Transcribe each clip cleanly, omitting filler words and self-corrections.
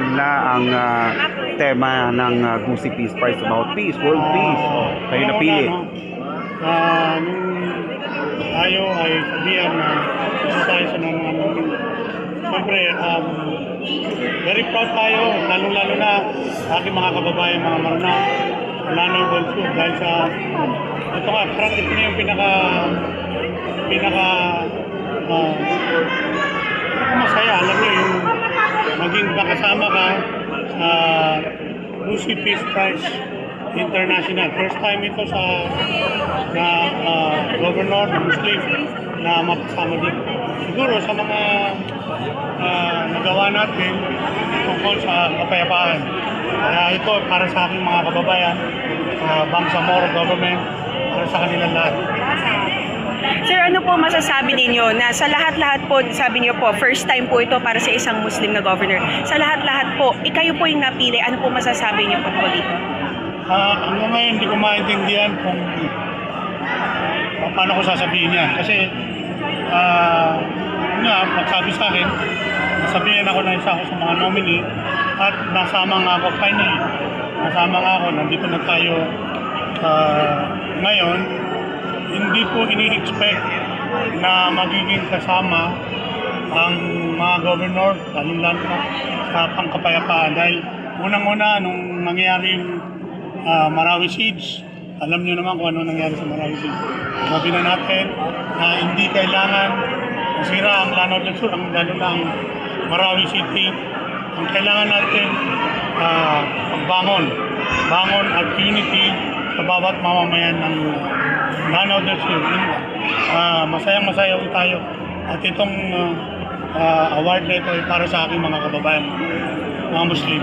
na ang tema ng Gusi Peace Prize about peace, world peace. Kayo napili. Nung tayo ay sabihan na isa tayo sa mga siyempre, very proud tayo, lalo-lalo na sa ating mga kababayan, mga Maranao, Lanao del Sur, dahil sa ito nga, parang ito na yung pinaka masaya, alam niyo, yung maging kasama ka sa Gusi Peace Prize International. First time ito sa governor ng Muslim na mapasama dito. Siguro sa mga nagawa natin tungkol sa kapayapaan. Kaya ito para sa aking mga kababayan, Bangsamoro government, para sa kanilang lahat. Sir, ano po masasabi ninyo na sa lahat-lahat po, sabi niyo po, first time po ito para sa isang Muslim na governor. Sa lahat-lahat po, ikayo po yung napili. Ano po masasabi niyo po dito? Hanggang ngayon, hindi ko maintindihan kung paano ko sasabihin yan. Kasi, magsabi sa akin, nasabihin ako na isa ako sa mga nominee at nasama nga ako finally. Nasama nga ako, nandito na tayo ngayon. Hindi po ini-expect na magiging kasama ang mga governor, lalo-lalo na sa pangkapayapaan. Dahil unang-una, nung nangyari yung Marawi Siege, alam niyo naman kung ano nangyari sa Marawi Siege. Sabi na natin na hindi kailangan masira ang Lanao del Sur, lalo na ang Marawi City. Ang kailangan natin bangon at unity sa bawat mamamayan ng Lanao del Sur. Masayang-masaya tayo. At itong award na ito ay para sa aking mga kababayan, mga Muslim.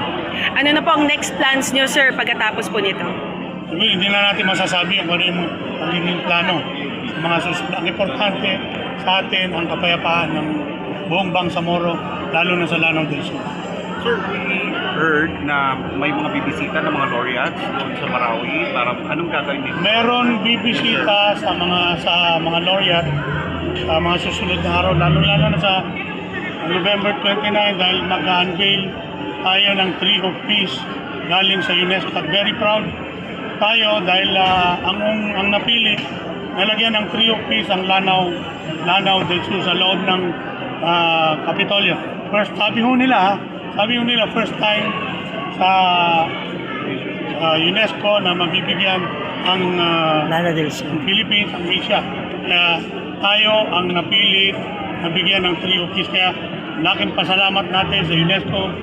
Ano na po ang next plans niyo, sir, pagkatapos po nito? Hindi na natin masasabi kung ano yung magiging plano sa mga susunod. Ang importante sa atin ang kapayapaan ng buong Bangsamoro, lalo na sa Lanao del Sur. Sir, we heard na may mga bibisita ng mga laureates doon sa Marawi. Para anong gagawin nito? Meron bibisita sa mga laureate sa mga susunod na araw, lalo-lalo na sa November 29 dahil mag-unveil tayo ng Tree of Peace galing sa UNESCO. At very proud tayo dahil ang napili, nalagyan ng Tree of Peace ang Lanao del Sur sa loob ng Kapitolyo. First, sabi ho nila, first time sa UNESCO na mabibigyan ang Lanao del Sur, Philippines, ang Asia. Kaya tayo ang napili na bigyan ng Tree of Peace. Kaya laking pasalamat natin sa UNESCO.